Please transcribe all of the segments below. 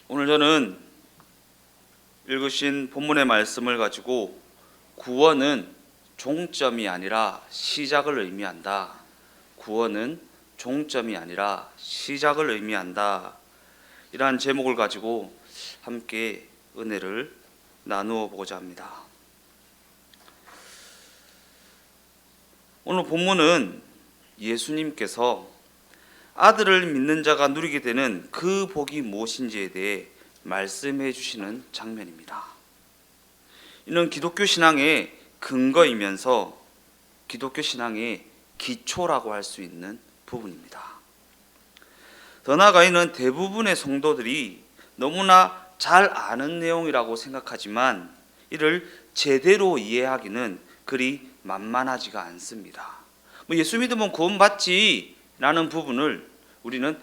오늘 저는 읽으신 본문의 말씀을 가지고 구원은 종점이 아니라 시작을 의미한다. 구원은 종점이 아니라 시작을 의미한다. 이러한 제목을 가지고 함께 은혜를 나누어 보고자 합니다. 오늘 본문은 예수님께서 아들을 믿는 자가 누리게 되는 그 복이 무엇인지에 대해 말씀해 주시는 장면입니다. 이는 기독교 신앙의 근거이면서 기독교 신앙의 기초라고 할 수 있는 부분입니다. 더 나아가 이는 대부분의 성도들이 너무나 잘 아는 내용이라고 생각하지만 이를 제대로 이해하기는 그리 만만하지가 않습니다. 예수 믿으면 구원받지 라는 부분을 우리는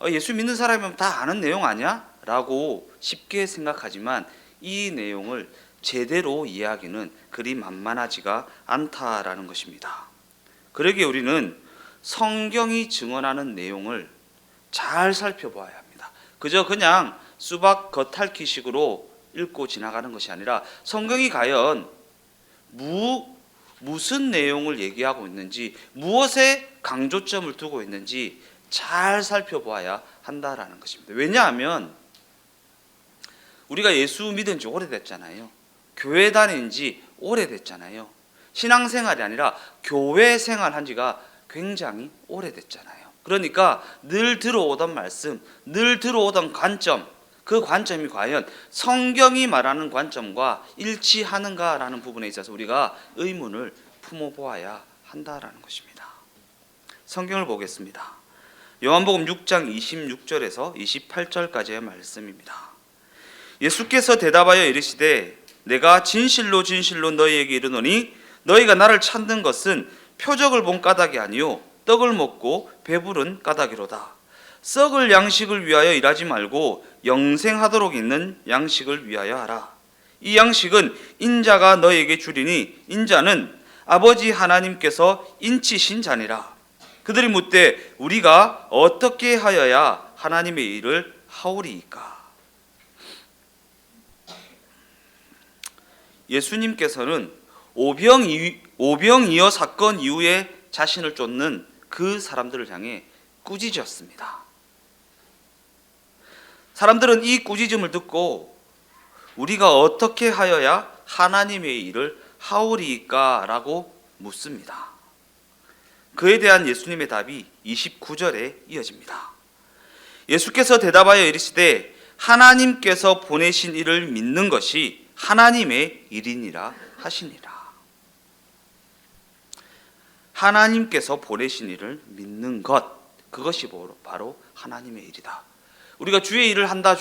예수 믿는 사람이면 다 아는 내용 아니야? 라고 쉽게 생각하지만 이 내용을 제대로 이해하기는 그리 만만하지가 않다라는 것입니다. 그러기에 우리는 성경이 증언하는 내용을 잘 살펴보아야 합니다. 그냥 수박 겉핥기식으로 읽고 지나가는 것이 아니라 성경이 과연 무슨 내용을 얘기하고 있는지, 무엇에 강조점을 두고 있는지 잘 살펴보아야 한다라는 것입니다. 왜냐하면 우리가 예수 믿은 지 오래됐잖아요. 교회 다닌 지 오래됐잖아요. 신앙생활이 아니라 교회 생활한 지가 굉장히 오래됐잖아요. 그러니까 늘 들어오던 말씀, 늘 들어오던 관점, 그 관점이 과연 성경이 말하는 관점과 일치하는가라는 부분에 있어서 우리가 의문을 품어보아야 한다라는 것입니다. 성경을 보겠습니다. 요한복음 6장 26절에서 28절까지의 말씀입니다. 예수께서 대답하여 이르시되 내가 진실로 진실로 너희에게 이르노니 너희가 나를 찾는 것은 표적을 본 까닭이 아니요 떡을 먹고 배부른 까닭이로다. 썩을 양식을 위하여 일하지 말고 영생하도록 있는 양식을 위하여 하라. 이 양식은 인자가 너희에게 주리니 인자는 아버지 하나님께서 인치신 자니라. 그들이 묻되 우리가 어떻게 하여야 하나님의 일을 하오리이까? 예수님께서는 오병이어 사건 이후에 자신을 쫓는 그 사람들을 향해 꾸짖었습니다. 사람들은 이 꾸짖음을 듣고 우리가 어떻게 하여야 하나님의 일을 하오리이까? 라고 묻습니다. 그에 대한 예수님의 답이 29절에 이어집니다. 예수께서 대답하여 이르시되 하나님께서 보내신 이를 믿는 것이 하나님의 일이니라 하시니라. 하나님께서 보내신 이를 믿는 것, 그것이 바로 하나님의 일이다. 우리가 주의 일을 한다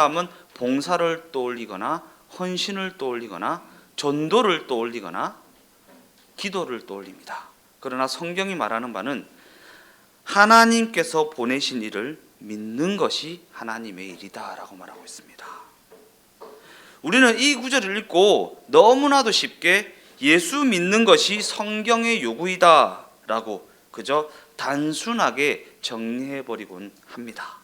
하면 봉사를 떠올리거나 헌신을 떠올리거나 전도를 떠올리거나 기도를 떠올립니다. 그러나 성경이 말하는 바는 하나님께서 보내신 일을 믿는 것이 하나님의 일이다라고 말하고 있습니다. 우리는 이 구절을 읽고 너무나도 쉽게 예수 믿는 것이 성경의 요구이다라고 그저 단순하게 정리해버리곤 합니다.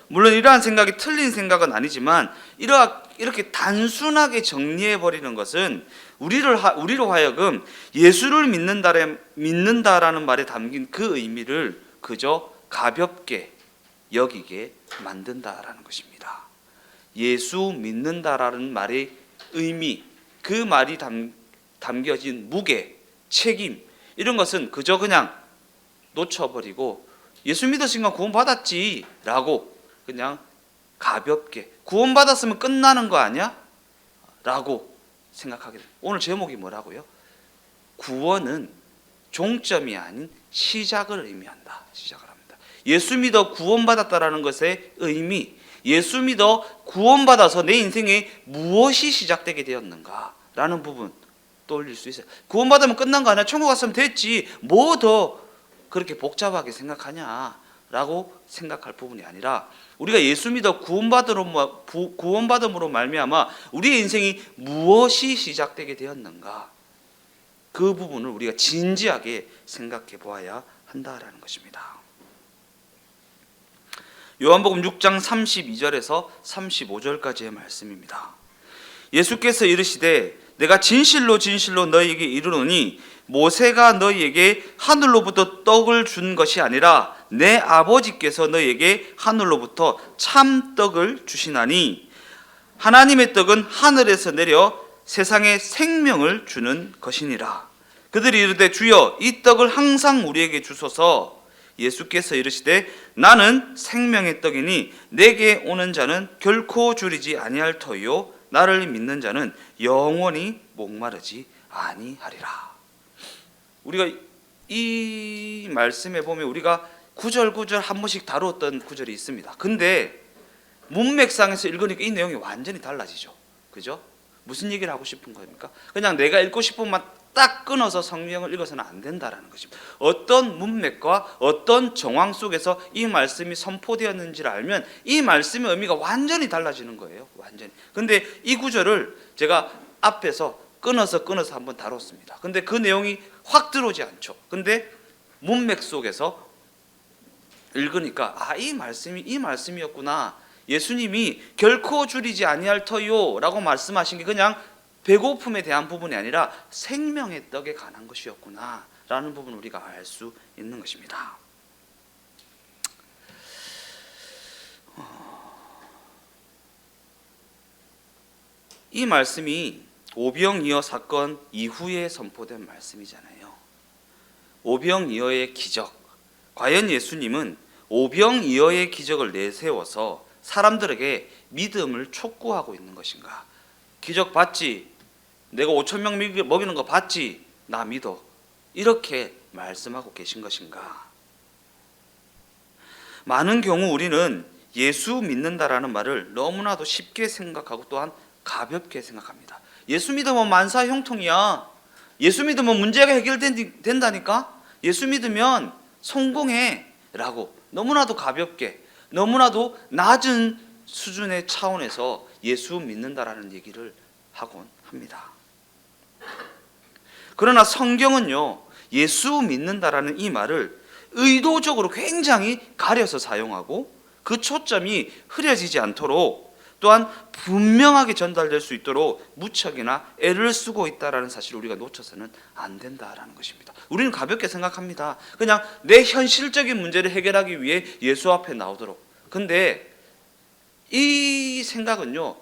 물론 이러한 생각이 틀린 생각은 아니지만 이렇게 단순하게 정리해버리는 것은 우리로 하여금 예수를 믿는다라는 말에 담긴 그 의미를 그저 가볍게 여기게 만든다라는 것입니다. 예수 믿는다라는 말의 의미, 그 말이 담겨진 무게, 책임, 이런 것은 그저 그냥 놓쳐버리고 예수 믿었으니까 구원받았지 라고 그냥 가볍게 구원받았으면 끝나는 거 아니야? 라고 생각하게 됩니다. 오늘 제목이 뭐라고요? 구원은 종점이 아닌 시작을 의미한다. 시작을 합니다. 예수 믿어 구원받았다라는 것의 의미, 예수 믿어 구원받아서 내 인생에 무엇이 시작되게 되었는가 라는 부분 떠올릴 수 있어요. 구원받으면 끝난 거 아니야? 천국 갔으면 됐지. 뭐 더 그렇게 복잡하게 생각하냐 라고 생각할 부분이 아니라 우리가 예수 믿어 구원받음으로 말미암아 우리의 인생이 무엇이 시작되게 되었는가, 그 부분을 우리가 진지하게 생각해 보아야 한다라는 것입니다. 요한복음 6장 32절에서 35절까지의 말씀입니다. 예수께서 이르시되 내가 진실로 진실로 너희에게 이르노니 모세가 너희에게 하늘로부터 떡을 준 것이 아니라 내 아버지께서 너희에게 하늘로부터 참 떡을 주시나니 하나님의 떡은 하늘에서 내려 세상에 생명을 주는 것이니라. 그들이 이르되 주여 이 떡을 항상 우리에게 주소서. 예수께서 이르시되 나는 생명의 떡이니 내게 오는 자는 결코 줄이지 아니할 터이요 나를 믿는 자는 영원히 목마르지 아니하리라. 우리가 이 말씀에 보면 우리가 구절구절 한 번씩 다루었던 구절이 있습니다. 근데 문맥상에서 읽으니까 이 내용이 완전히 달라지죠. 그죠? 무슨 얘기를 하고 싶은 겁니까? 그냥 내가 읽고 싶은 만 딱 끊어서 성경을 읽어서는 안 된다라는 것입니다. 어떤 문맥과 어떤 정황 속에서 이 말씀이 선포되었는지를 알면 이 말씀의 의미가 완전히 달라지는 거예요. 완전히. 근데 이 구절을 제가 앞에서 끊어서 한번 다뤘습니다. 근데 그 내용이 확 들어오지 않죠. 근데 문맥 속에서 읽으니까 이 말씀이 이 말씀이었구나. 예수님이 결코 줄이지 아니할 터요 라고 말씀하신 게 그냥 배고픔에 대한 부분이 아니라 생명의 떡에 관한 것이었구나 라는 부분을 우리가 알 수 있는 것입니다. 이 말씀이 오병이어 사건 이후에 선포된 말씀이잖아요. 오병이어의 기적. 과연 예수님은 오병이어의 기적을 내세워서 사람들에게 믿음을 촉구하고 있는 것인가? 기적 봤지? 내가 5,000명 먹이는 거 봤지? 나 믿어. 이렇게 말씀하고 계신 것인가? 많은 경우 우리는 예수 믿는다라는 말을 너무나도 쉽게 생각하고 또한 가볍게 생각합니다. 예수 믿으면 만사 형통이야. 예수 믿으면 문제가 해결된다니까? 예수 믿으면 성공해 라고 너무나도 가볍게 너무나도 낮은 수준의 차원에서 예수 믿는다라는 얘기를 하곤 합니다. 그러나 성경은요, 예수 믿는다라는 이 말을 의도적으로 굉장히 가려서 사용하고 그 초점이 흐려지지 않도록 또한 분명하게 전달될 수 있도록 무척이나 애를 쓰고 있다는 사실을 우리가 놓쳐서는 안 된다라는 것입니다. 우리는 가볍게 생각합니다. 그냥 내 현실적인 문제를 해결하기 위해 예수 앞에 나오도록. 근데 이 생각은요,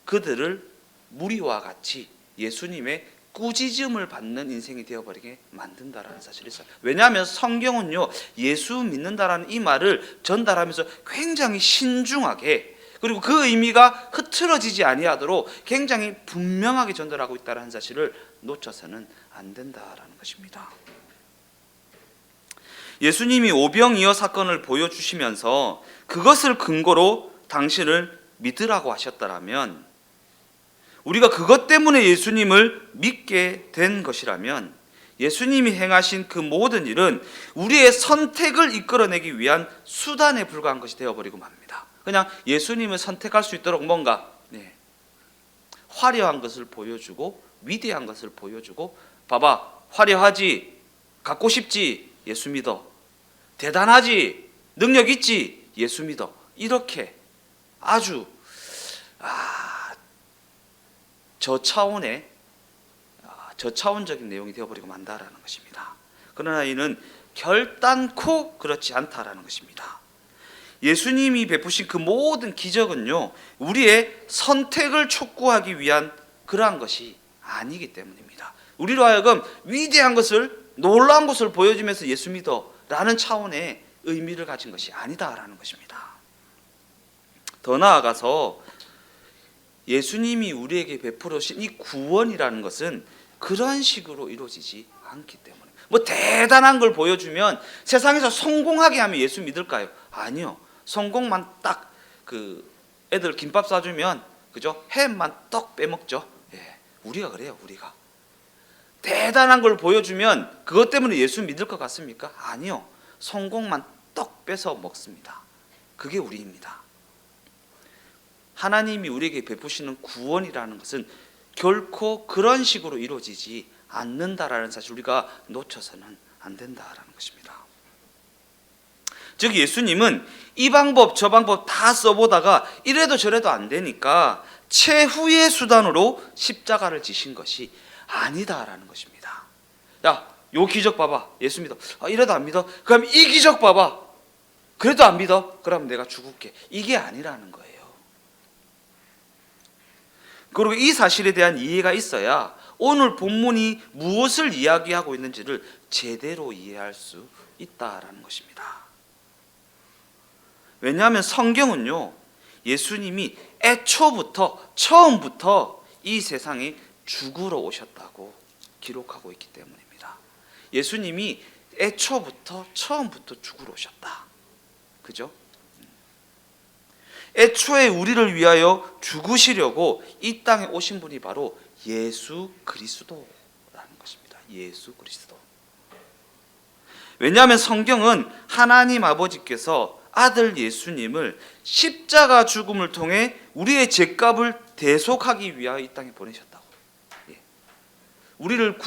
그들을 무리와 같이 예수님의 꾸짖음을 받는 인생이 되어버리게 만든다라는 사실이 있어요. 왜냐하면 성경은요, 예수 믿는다라는 이 말을 전달하면서 굉장히 신중하게 그리고 그 의미가 흐트러지지 아니하도록 굉장히 분명하게 전달하고 있다는 사실을 놓쳐서는 안 된다라는 것입니다. 예수님이 오병이어 사건을 보여주시면서 그것을 근거로 당신을 믿으라고 하셨다라면, 우리가 그것 때문에 예수님을 믿게 된 것이라면 예수님이 행하신 그 모든 일은 우리의 선택을 이끌어내기 위한 수단에 불과한 것이 되어버리고 맙니다. 그냥 예수님을 선택할 수 있도록 뭔가 화려한 것을 보여주고 위대한 것을 보여주고, 봐봐 화려하지, 갖고 싶지, 예수 믿어. 대단하지, 능력 있지, 예수 믿어. 이렇게 아주 저차원적인 내용이 되어버리고 만다라는 것입니다. 그러나 이는 결단코 그렇지 않다라는 것입니다. 예수님이 베푸신 그 모든 기적은요, 우리의 선택을 촉구하기 위한 그러한 것이 아니기 때문입니다. 우리로 하여금 위대한 것을, 놀라운 것을 보여주면서 예수 믿어 라는 차원의 의미를 가진 것이 아니다라는 것입니다. 더 나아가서 예수님이 우리에게 베풀어 주신 이 구원이라는 것은 그런 식으로 이루어지지 않기 때문에, 뭐 대단한 걸 보여주면 세상에서 성공하게 하면 예수 믿을까요? 아니요. 성공만 딱 애들 김밥 싸주면, 그죠? 햄만 떡 빼먹죠. 우리가 그래요. 우리가 대단한 걸 보여주면 그것 때문에 예수 믿을 것 같습니까? 아니요. 성공만 떡 빼서 먹습니다. 그게 우리입니다. 하나님이 우리에게 베푸시는 구원이라는 것은 결코 그런 식으로 이루어지지 않는다라는 사실 우리가 놓쳐서는 안 된다라는 것입니다. 즉 예수님은 이 방법 저 방법 다 써보다가 이래도 저래도 안 되니까 최후의 수단으로 십자가를 지신 것이 아니다라는 것입니다. 야, 요 기적 봐봐. 예수 믿어. 이래도 안 믿어? 그럼 이 기적 봐봐. 그래도 안 믿어? 그럼 내가 죽을게. 이게 아니라는 거예요. 그리고 이 사실에 대한 이해가 있어야 오늘 본문이 무엇을 이야기하고 있는지를 제대로 이해할 수 있다라는 것입니다. 왜냐하면 성경은요, 예수님이 처음부터 이 세상에 죽으러 오셨다고 기록하고 있기 때문입니다. 예수님이 처음부터 죽으러 오셨다. 그죠? 애초에 우리를 위하여 죽으시려고 이 땅에 오신 분이 바로 예수 그리스도라는 것입니다. 예수 그리스도. 왜냐하면 성경은 하나님 아버지께서 아들 예수님을 십자가 죽음을 통해 우리의 죄값을 대속하기 위하여 이 땅에 보내셨다고. 우리를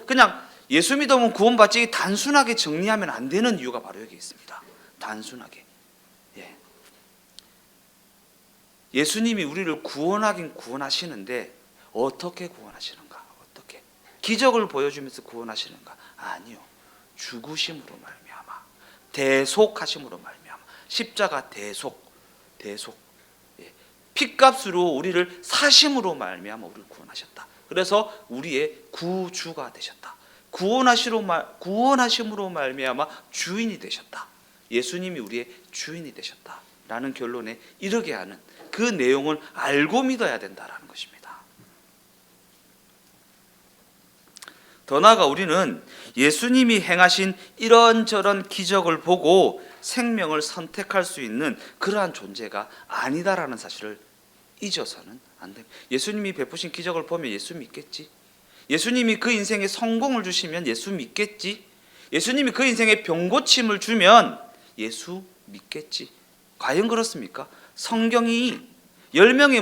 그냥 예수 믿으면 구원받지 단순하게 정리하면 안 되는 이유가 바로 여기 있습니다. 단순하게. 예수님이 우리를 구원하긴 구원하시는데 어떻게 구원하시는가? 어떻게? 기적을 보여주면서 구원하시는가? 아니요. 죽으심으로 말미암아, 대속하심으로 말미암아, 십자가 대속. 핏값으로 우리를 사심으로 말미암아 우리를 구원하셨다. 그래서 우리의 구주가 되셨다. 구원하심으로 말미암아 주인이 되셨다. 예수님이 우리의 주인이 되셨다라는 결론에 이르게 하는 그 내용을 알고 믿어야 된다라는 것입니다. 더 나아가 우리는 예수님이 행하신 이런저런 기적을 보고 생명을 선택할 수 있는 그러한 존재가 아니다라는 사실을 잊어서는 안 됩니다. 예수님이 베푸신 기적을 보면 예수 믿겠지? 예수님이 그 인생에 성공을 주시면 예수 믿겠지? 예수님이 그 인생에 병고침을 주면 예수 믿겠지? 과연 그렇습니까? 성경이 10명의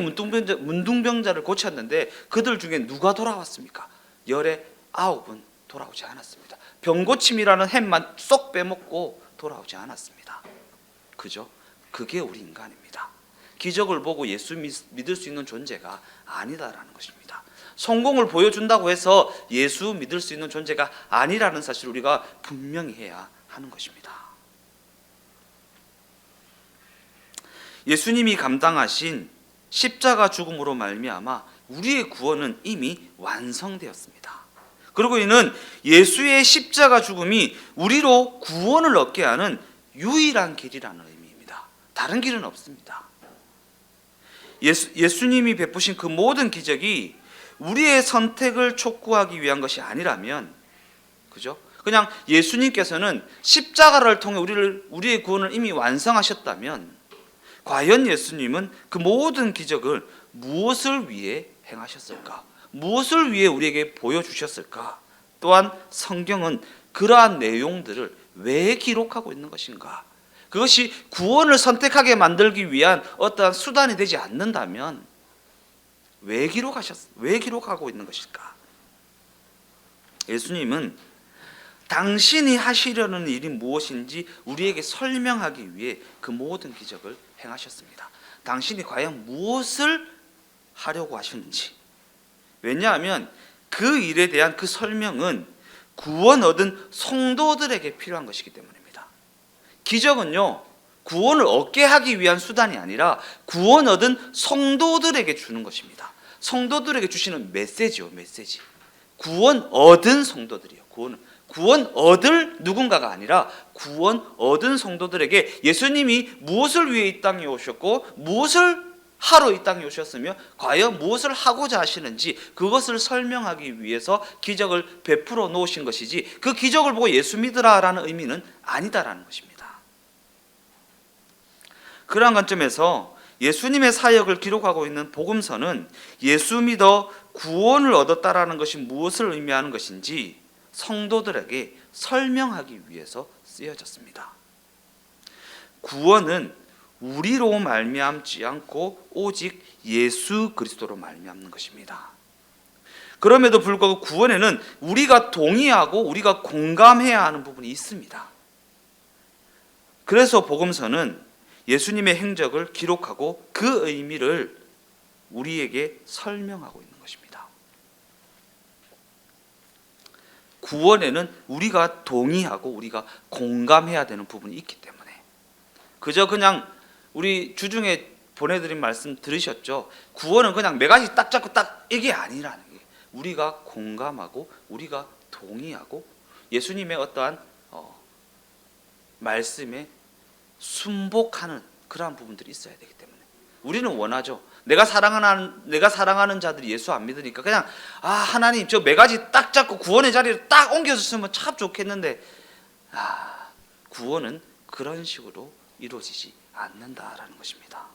문둥병자를 고쳤는데 그들 중에 누가 돌아왔습니까? 19은 돌아오지 않았습니다. 병고침이라는 햄만 쏙 빼먹고 돌아오지 않았습니다. 그죠? 그게 우리 인간입니다. 기적을 보고 예수 믿을 수 있는 존재가 아니다라는 것입니다. 성공을 보여준다고 해서 예수 믿을 수 있는 존재가 아니라는 사실을 우리가 분명히 해야 하는 것입니다. 예수님이 감당하신 십자가 죽음으로 말미암아 우리의 구원은 이미 완성되었습니다. 그리고 이는 예수의 십자가 죽음이 우리로 구원을 얻게 하는 유일한 길이라는 의미입니다. 다른 길은 없습니다. 예수님이 베푸신 그 모든 기적이 우리의 선택을 촉구하기 위한 것이 아니라면, 그죠? 그냥 예수님께서는 십자가를 통해 우리의 구원을 이미 완성하셨다면 과연 예수님은 그 모든 기적을 무엇을 위해 행하셨을까? 무엇을 위해 우리에게 보여주셨을까? 또한 성경은 그러한 내용들을 왜 기록하고 있는 것인가? 그것이 구원을 선택하게 만들기 위한 어떠한 수단이 되지 않는다면 왜 기록하고 있는 것일까? 예수님은 당신이 하시려는 일이 무엇인지 우리에게 설명하기 위해 그 모든 기적을 행하셨습니다. 당신이 과연 무엇을 하려고 하시는지. 왜냐하면 그 일에 대한 그 설명은 구원 얻은 성도들에게 필요한 것이기 때문입니다. 기적은요, 구원을 얻게 하기 위한 수단이 아니라 구원 얻은 성도들에게 주는 것입니다. 성도들에게 주시는 메시지요, 메시지. 구원 얻은 성도들이요. 구원 얻을 누군가가 아니라 구원 얻은 성도들에게 예수님이 무엇을 위해 이 땅에 오셨고 무엇을 하러 이 땅에 오셨으며 과연 무엇을 하고자 하시는지 그것을 설명하기 위해서 기적을 베풀어 놓으신 것이지, 그 기적을 보고 예수 믿으라라는 의미는 아니다라는 것입니다. 그러한 관점에서 예수님의 사역을 기록하고 있는 복음서는 예수 믿어 구원을 얻었다라는 것이 무엇을 의미하는 것인지 성도들에게 설명하기 위해서 쓰여졌습니다. 구원은 우리로 말미암지 않고 오직 예수 그리스도로 말미암는 것입니다. 그럼에도 불구하고 구원에는 우리가 동의하고 우리가 공감해야 하는 부분이 있습니다. 그래서 복음서는 예수님의 행적을 기록하고 그 의미를 우리에게 설명하고 있는 것입니다. 구원에는 우리가 동의하고 우리가 공감해야 되는 부분이 있기 때문에, 그저 그냥 우리 주중에 보내드린 말씀 들으셨죠? 구원은 그냥 몇 가지 딱 잡고 딱 이게 아니라는 게, 우리가 공감하고 우리가 동의하고 예수님의 어떠한 말씀에 순복하는 그러한 부분들이 있어야 되기 때문에, 우리는 원하죠. 내가 사랑하는 자들이 예수 안 믿으니까 그냥 하나님 저 몇 가지 딱 잡고 구원의 자리를 딱 옮겨줬으면 참 좋겠는데, 구원은 그런 식으로 이루어지지 않는다라는 것입니다.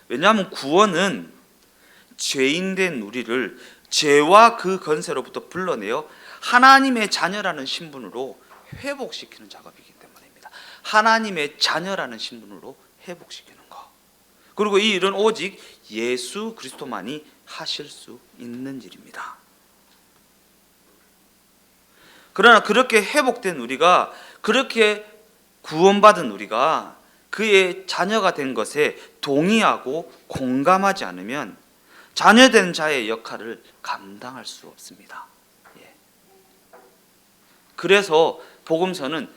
왜냐하면 구원은 죄인된 우리를 죄와 그 권세로부터 불러내어 하나님의 자녀라는 신분으로 회복시키는 작업이기 때문입니다. 하나님의 자녀라는 신분으로 회복시키는 것. 그리고 이 일은 오직 예수 그리스도만이 하실 수 있는 일입니다. 그러나 그렇게 회복된 우리가, 그렇게 구원받은 우리가 그의 자녀가 된 것에 동의하고 공감하지 않으면 자녀된 자의 역할을 감당할 수 없습니다. 그래서 복음서는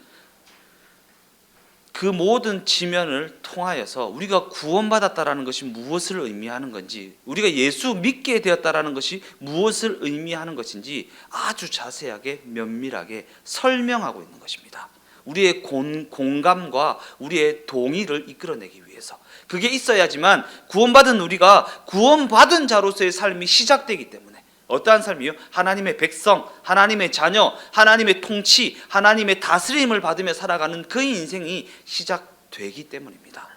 그 모든 지면을 통하여서 우리가 구원받았다라는 것이 무엇을 의미하는 건지, 우리가 예수 믿게 되었다라는 것이 무엇을 의미하는 것인지 아주 자세하게 면밀하게 설명하고 있는 것입니다. 우리의 공감과 우리의 동의를 이끌어내기 위해서. 그게 있어야지만 구원받은 우리가 구원받은 자로서의 삶이 시작되기 때문에, 어떠한 삶이요? 하나님의 백성, 하나님의 자녀, 하나님의 통치, 하나님의 다스림을 받으며 살아가는 그 인생이 시작되기 때문입니다.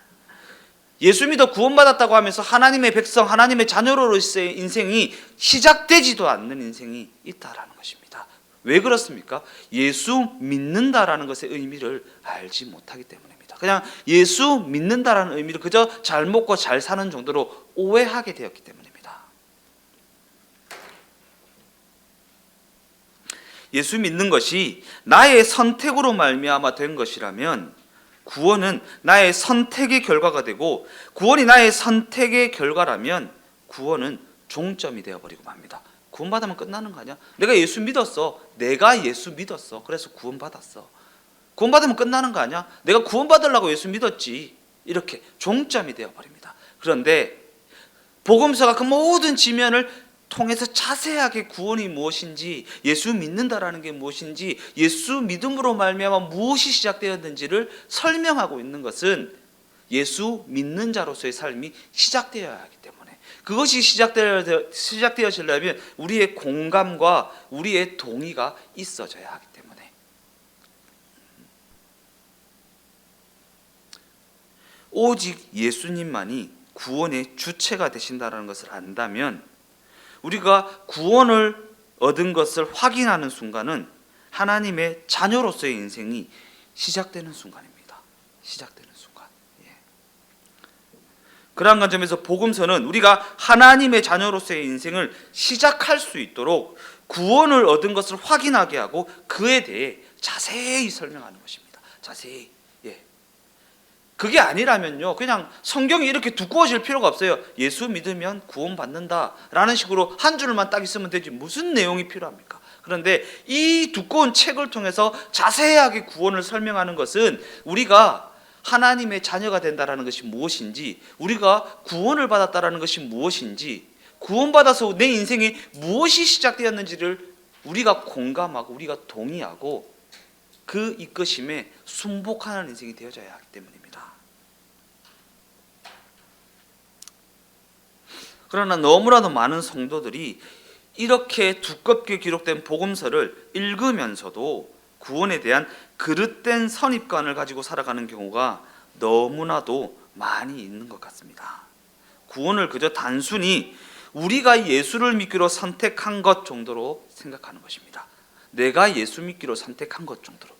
예수 믿어 구원받았다고 하면서 하나님의 백성, 하나님의 자녀로서의 인생이 시작되지도 않는 인생이 있다라는 것입니다. 왜 그렇습니까? 예수 믿는다라는 것의 의미를 알지 못하기 때문입니다. 그냥 예수 믿는다라는 의미를 그저 잘 먹고 잘 사는 정도로 오해하게 되었기 때문입니다. 예수 믿는 것이 나의 선택으로 말미암아 된 것이라면 구원은 나의 선택의 결과가 되고, 구원이 나의 선택의 결과라면 구원은 종점이 되어버리고 맙니다. 구원받으면 끝나는 거 아니야? 내가 예수 믿었어. 그래서 구원받았어. 구원받으면 끝나는 거 아니야? 내가 구원받으려고 예수 믿었지. 이렇게 종점이 되어버립니다. 그런데 복음서가 그 모든 지면을 통해서 자세하게 구원이 무엇인지, 예수 믿는다라는 게 무엇인지, 예수 믿음으로 말미암아 무엇이 시작되었는지를 설명하고 있는 것은 예수 믿는 자로서의 삶이 시작되어야 하기 때문에, 그것이 시작되어지려면 우리의 공감과 우리의 동의가 있어져야 하기 때문에, 오직 예수님만이 구원의 주체가 되신다는 것을 안다면, 우리가 구원을 얻은 것을 확인하는 순간은 하나님의 자녀로서의 인생이 시작되는 순간입니다. 시작되는 순간. 그러한 관점에서 복음서는 우리가 하나님의 자녀로서의 인생을 시작할 수 있도록 구원을 얻은 것을 확인하게 하고 그에 대해 자세히 설명하는 것입니다. 자세히. 그게 아니라면요, 그냥 성경이 이렇게 두꺼워질 필요가 없어요. 예수 믿으면 구원받는다라는 식으로 한 줄만 딱 있으면 되지 무슨 내용이 필요합니까? 그런데 이 두꺼운 책을 통해서 자세하게 구원을 설명하는 것은 우리가 하나님의 자녀가 된다라는 것이 무엇인지, 우리가 구원을 받았다라는 것이 무엇인지, 구원받아서 내 인생에 무엇이 시작되었는지를 우리가 공감하고 우리가 동의하고 그 이끄심에 순복하는 인생이 되어져야 하기 때문입니다. 그러나 너무나도 많은 성도들이 이렇게 두껍게 기록된 복음서를 읽으면서도 구원에 대한 그릇된 선입관을 가지고 살아가는 경우가 너무나도 많이 있는 것 같습니다. 구원을 그저 단순히 우리가 예수를 믿기로 선택한 것 정도로 생각하는 것입니다. 내가 예수 믿기로 선택한 것 정도로.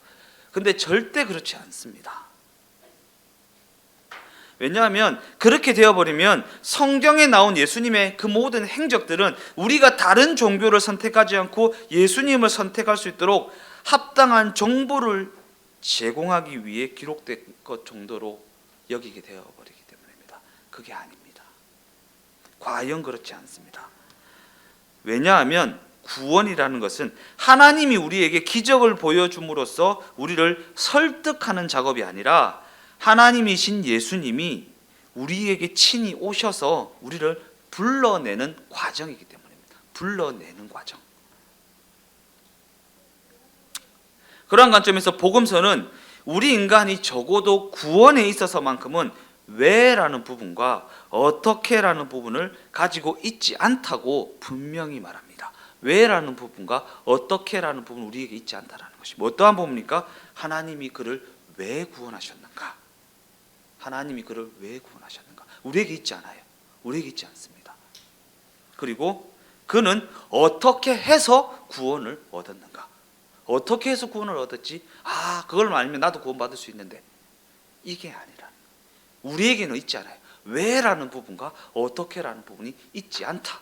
근데 절대 그렇지 않습니다. 왜냐하면 그렇게 되어버리면 성경에 나온 예수님의 그 모든 행적들은 우리가 다른 종교를 선택하지 않고 예수님을 선택할 수 있도록 합당한 정보를 제공하기 위해 기록된 것 정도로 여기게 되어버리기 때문입니다. 그게 아닙니다. 과연 그렇지 않습니다. 왜냐하면 구원이라는 것은 하나님이 우리에게 기적을 보여줌으로써 우리를 설득하는 작업이 아니라 하나님이신 예수님이 우리에게 친히 오셔서 우리를 불러내는 과정이기 때문입니다. 불러내는 과정. 그러한 관점에서 복음서는 우리 인간이 적어도 구원에 있어서만큼은 왜라는 부분과 어떻게라는 부분을 가지고 있지 않다고 분명히 말합니다. 왜라는 부분과 어떻게라는 부분은 우리에게 있지 않다라는 것이 어떠한 부분입니까? 하나님이 그를 왜 구원하셨는가? 하나님이 그를 왜 구원하셨는가? 우리에게 있지 않아요. 우리에게 있지 않습니다. 그리고 그는 어떻게 해서 구원을 얻었는가? 어떻게 해서 구원을 얻었지? 그걸 알면 나도 구원받을 수 있는데, 이게 아니라 우리에게는 있지 않아요. 왜라는 부분과 어떻게라는 부분이 있지 않다.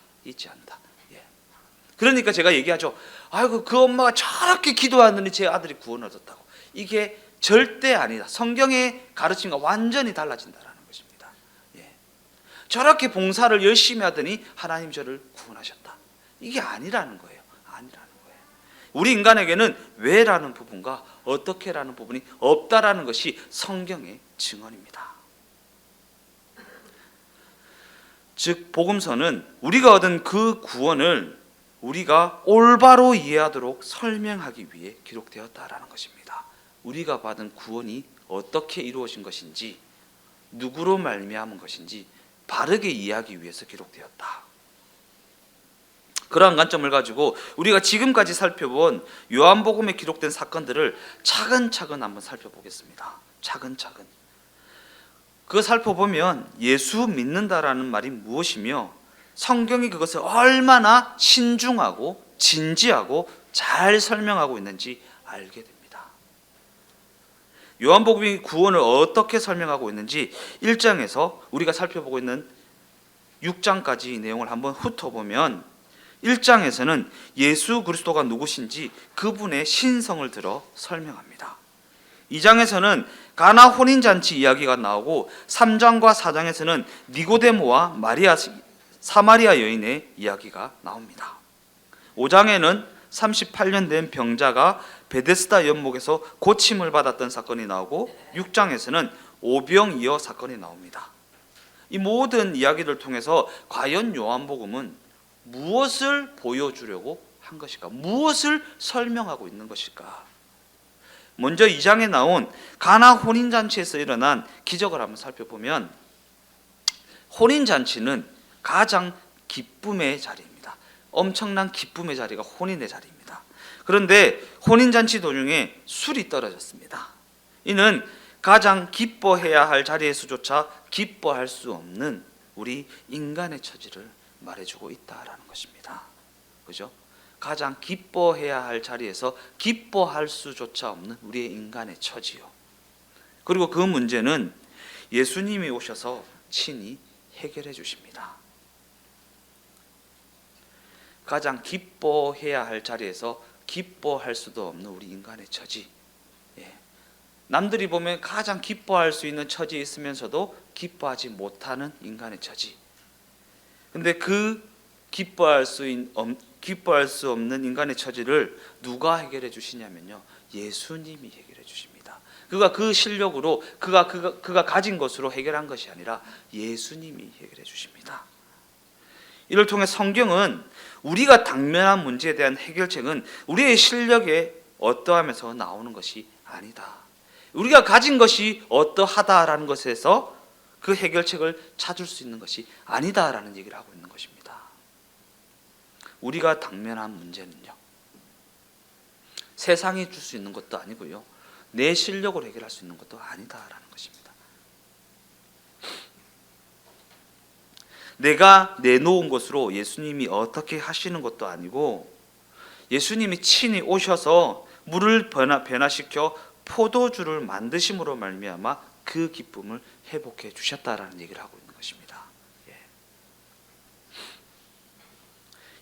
그러니까 제가 얘기하죠. 아이고, 그 엄마가 저렇게 기도하더니 제 아들이 구원을 얻었다고. 이게 절대 아니다. 성경의 가르침과 완전히 달라진다라는 것입니다. 저렇게 봉사를 열심히 하더니 하나님 저를 구원하셨다. 이게 아니라는 거예요. 우리 인간에게는 왜라는 부분과 어떻게라는 부분이 없다라는 것이 성경의 증언입니다. 즉 복음서는 우리가 얻은 그 구원을 우리가 올바로 이해하도록 설명하기 위해 기록되었다라는 것입니다. 우리가 받은 구원이 어떻게 이루어진 것인지, 누구로 말미암은 것인지 바르게 이해하기 위해서 기록되었다. 그러한 관점을 가지고 우리가 지금까지 살펴본 요한복음에 기록된 사건들을 차근차근 한번 살펴보겠습니다. 차근차근. 그거 살펴보면 예수 믿는다라는 말이 무엇이며 성경이 그것을 얼마나 신중하고 진지하고 잘 설명하고 있는지 알게 됩니다. 요한복음이 구원을 어떻게 설명하고 있는지 1장에서 우리가 살펴보고 있는 6장까지 내용을 한번 훑어보면 1장에서는 예수 그리스도가 누구신지 그분의 신성을 들어 설명합니다. 2장에서는 가나 혼인잔치 이야기가 나오고 3장과 4장에서는 니고데모와 마리아 사마리아 여인의 이야기가 나옵니다. 5장에는 38년 된 병자가 베데스다 연못에서 고침을 받았던 사건이 나오고 6장에서는 오병이어 사건이 나옵니다. 이 모든 이야기를 통해서 과연 요한복음은 무엇을 보여주려고 한 것일까? 무엇을 설명하고 있는 것일까? 먼저 2장에 나온 가나 혼인잔치에서 일어난 기적을 한번 살펴보면 혼인잔치는 가장 기쁨의 자리입니다. 엄청난 기쁨의 자리가 혼인의 자리입니다. 그런데 혼인잔치 도중에 술이 떨어졌습니다. 이는 가장 기뻐해야 할 자리에서조차 기뻐할 수 없는 우리 인간의 처지를 말해주고 있다라는 것입니다. 그죠? 가장 기뻐해야 할 자리에서 기뻐할 수조차 없는 우리의 인간의 처지요. 그리고 그 문제는 예수님이 오셔서 친히 해결해 주십니다. 가장 기뻐해야 할 자리에서 기뻐할 수도 없는 우리 인간의 처지. 남들이 보면 가장 기뻐할 수 있는 처지에 있으면서도 기뻐하지 못하는 인간의 처지. 근데 그 기뻐할 수 없는 인간의 처지를 누가 해결해 주시냐면요, 예수님이 해결해 주십니다. 그가 그 실력으로 그가 가진 것으로 해결한 것이 아니라 예수님이 해결해 주십니다. 이를 통해 성경은 우리가 당면한 문제에 대한 해결책은 우리의 실력에 어떠하면서 나오는 것이 아니다. 우리가 가진 것이 어떠하다라는 것에서 그 해결책을 찾을 수 있는 것이 아니다라는 얘기를 하고 있는 것입니다. 우리가 당면한 문제는요, 세상이 줄 수 있는 것도 아니고요, 내 실력으로 해결할 수 있는 것도 아니다라는 것입니다. 내가 내놓은 것으로 예수님이 어떻게 하시는 것도 아니고, 예수님이 친히 오셔서 물을 변화시켜 포도주를 만드심으로 말미암아 그 기쁨을 회복해 주셨다라는 얘기를 하고 있는 것입니다.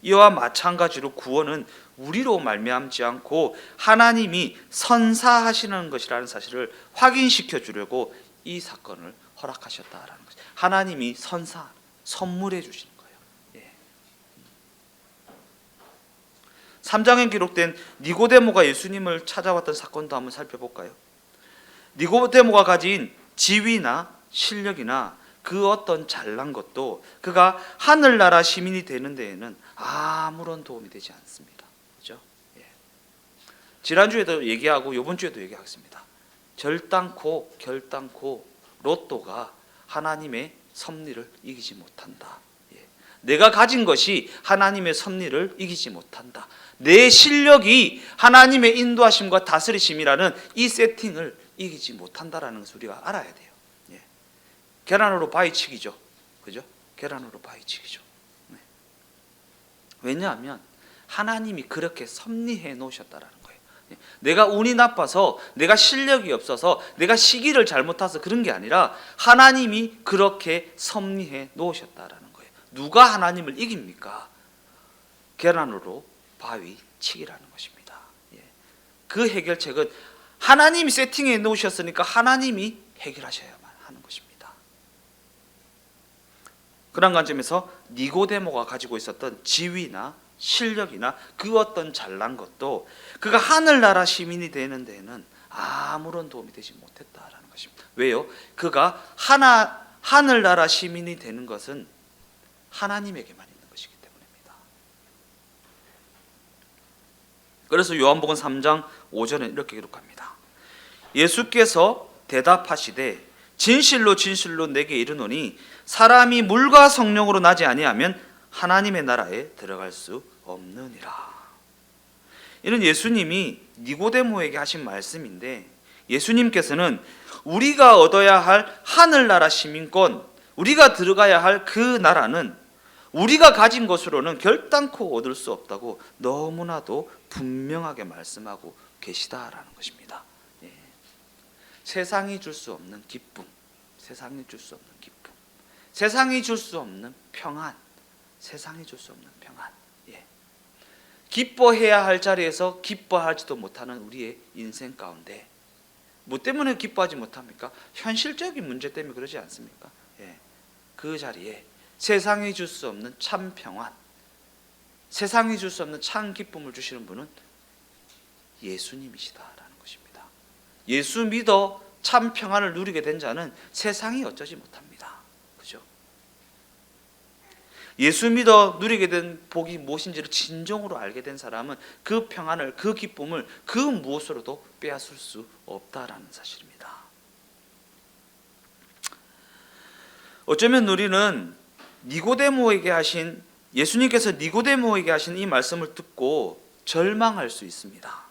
이와 마찬가지로 구원은 우리로 말미암지 않고 하나님이 선사하시는 것이라는 사실을 확인시켜 주려고 이 사건을 허락하셨다라는 것이죠. 하나님이 선물해 주시는 거예요. 예. 3장에 기록된 니고데모가 예수님을 찾아왔던 사건도 한번 살펴볼까요? 니고데모가 가진 지위나 실력이나 그 어떤 잘난 것도 그가 하늘나라 시민이 되는 데에는 아무런 도움이 되지 않습니다. 그렇죠? 예. 지난주에도 얘기하고 이번 주에도 얘기하겠습니다. 결단코 로또가 하나님의 섭리를 이기지 못한다. 예. 내가 가진 것이 하나님의 섭리를 이기지 못한다. 내 실력이 하나님의 인도하심과 다스리심이라는 이 세팅을 이기지 못한다라는 것을 우리가 알아야 돼요. 예. 계란으로 바위치기죠. 그죠? 계란으로 바위치기죠. 네. 왜냐하면 하나님이 그렇게 섭리해 놓으셨다라는 거예요. 예. 내가 운이 나빠서, 내가 실력이 없어서, 내가 시기를 잘못 타서 그런 게 아니라 하나님이 그렇게 섭리해 놓으셨다라는 거예요. 누가 하나님을 이깁니까? 계란으로 바위치기라는 것입니다. 예. 그 해결책은 하나님이 세팅해 놓으셨으니까 하나님이 해결하셔야만 하는 것입니다. 그런 관점에서 니고데모가 가지고 있었던 지위나 실력이나 그 어떤 잘난 것도 그가 하늘나라 시민이 되는 데에는 아무런 도움이 되지 못했다라는 것입니다. 왜요? 그가 하늘나라 시민이 되는 것은 하나님에게만 있는 것이기 때문입니다. 그래서 요한복음 3장 5절에 이렇게 기록합니다. 예수께서 대답하시되 진실로 진실로 내게 이르노니 사람이 물과 성령으로 나지 아니하면 하나님의 나라에 들어갈 수 없느니라. 이는 예수님이 니고데모에게 하신 말씀인데, 예수님께서는 우리가 얻어야 할 하늘나라 시민권, 우리가 들어가야 할 그 나라는 우리가 가진 것으로는 결단코 얻을 수 없다고 너무나도 분명하게 말씀하고 계시다라는 것입니다. 예. 세상이 줄 수 없는 기쁨, 세상이 줄 수 없는 기쁨, 세상이 줄 수 없는 평안, 세상이 줄 수 없는 평안. 예. 기뻐해야 할 자리에서 기뻐하지도 못하는 우리의 인생 가운데 뭐 때문에 기뻐하지 못합니까? 현실적인 문제 때문에 그러지 않습니까? 예. 그 자리에 세상이 줄 수 없는 참 평안, 세상이 줄 수 없는 참 기쁨을 주시는 분은 예수님이시다라는 것입니다. 예수 믿어 참 평안을 누리게 된 자는 세상이 어쩌지 못합니다. 그죠? 예수 믿어 누리게 된 복이 무엇인지를 진정으로 알게 된 사람은 그 평안을, 그 기쁨을 그 무엇으로도 빼앗을 수 없다라는 사실입니다. 어쩌면 우리는 예수님께서 니고데모에게 하신 이 말씀을 듣고 절망할 수 있습니다.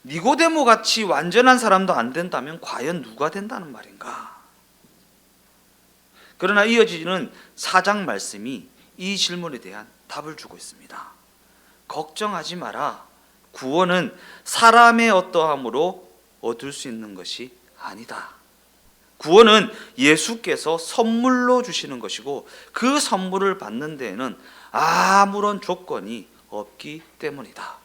니고데모 같이 완전한 사람도 안 된다면 과연 누가 된다는 말인가? 그러나 이어지는 4장 말씀이 이 질문에 대한 답을 주고 있습니다. 걱정하지 마라. 구원은 사람의 어떠함으로 얻을 수 있는 것이 아니다. 구원은 예수께서 선물로 주시는 것이고 그 선물을 받는 데에는 아무런 조건이 없기 때문이다.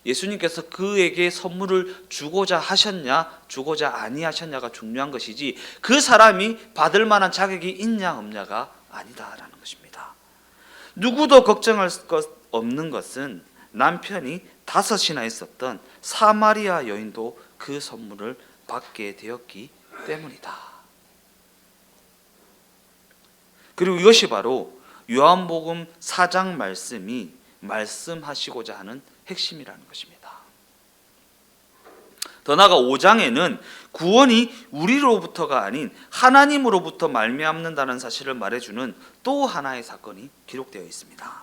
예수님께서 그에게 선물을 주고자 하셨냐 주고자 아니하셨냐가 중요한 것이지 그 사람이 받을 만한 자격이 있냐 없냐가 아니다라는 것입니다. 누구도 걱정할 것 없는 것은 남편이 5이나 있었던 사마리아 여인도 그 선물을 받게 되었기 때문이다. 그리고 이것이 바로 요한복음 4장 말씀이 말씀하시고자 하는 핵심이라는 것입니다. 더 나아가 5장에는 구원이 우리로부터가 아닌 하나님으로부터 말미암는다는 사실을 말해주는 또 하나의 사건이 기록되어 있습니다.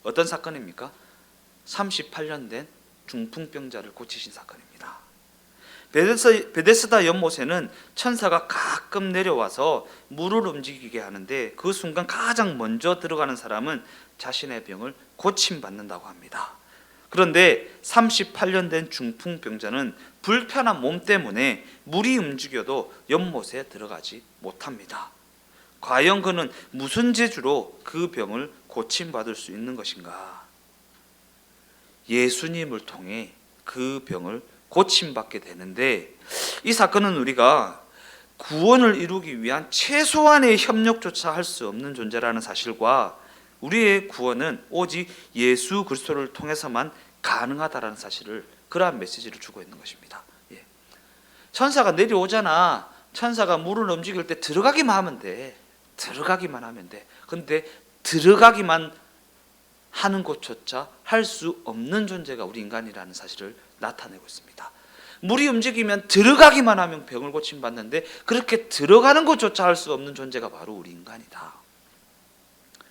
어떤 사건입니까? 38년 된 중풍병자를 고치신 사건입니다. 베데스다 연못에는 천사가 가끔 내려와서 물을 움직이게 하는데 그 순간 가장 먼저 들어가는 사람은 자신의 병을 고침받는다고 합니다. 그런데 38년 된 중풍병자는 불편한 몸 때문에 물이 움직여도 연못에 들어가지 못합니다. 과연 그는 무슨 재주로 그 병을 고침받을 수 있는 것인가? 예수님을 통해 그 병을 고침받게 되는데, 이 사건은 우리가 구원을 이루기 위한 최소한의 협력조차 할 수 없는 존재라는 사실과 우리의 구원은 오직 예수 그리스도를 통해서만 가능하다라는 사실을, 그러한 메시지를 주고 있는 것입니다. 천사가 내려오잖아. 천사가 물을 움직일 때 들어가기만 하면 돼. 들어가기만 하면 돼. 근데 들어가기만 하는 것조차 할 수 없는 존재가 우리 인간이라는 사실을 나타내고 있습니다. 물이 움직이면 들어가기만 하면 병을 고침받는데, 그렇게 들어가는 것조차 할 수 없는 존재가 바로 우리 인간이다.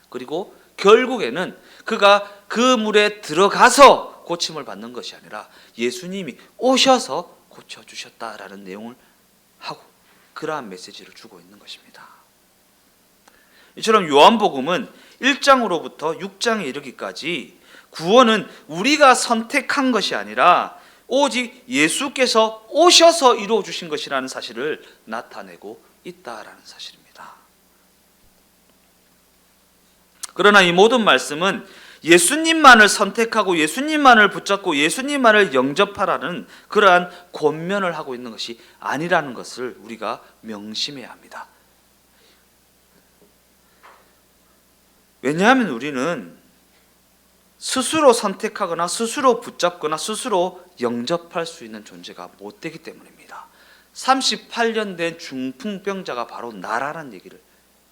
그리고 결국에는 그가 그 물에 들어가서 고침을 받는 것이 아니라 예수님이 오셔서 고쳐주셨다라는 내용을 하고, 그러한 메시지를 주고 있는 것입니다. 이처럼 요한복음은 1장으로부터 6장에 이르기까지 구원은 우리가 선택한 것이 아니라 오직 예수께서 오셔서 이루어 주신 것이라는 사실을 나타내고 있다라는 사실입니다. 그러나 이 모든 말씀은 예수님만을 선택하고 예수님만을 붙잡고 예수님만을 영접하라는 그러한 권면을 하고 있는 것이 아니라는 것을 우리가 명심해야 합니다. 왜냐하면 우리는 스스로 선택하거나 스스로 붙잡거나 스스로 영접할 수 있는 존재가 못 되기 때문입니다. 38년 된 중풍병자가 바로 나라는 얘기를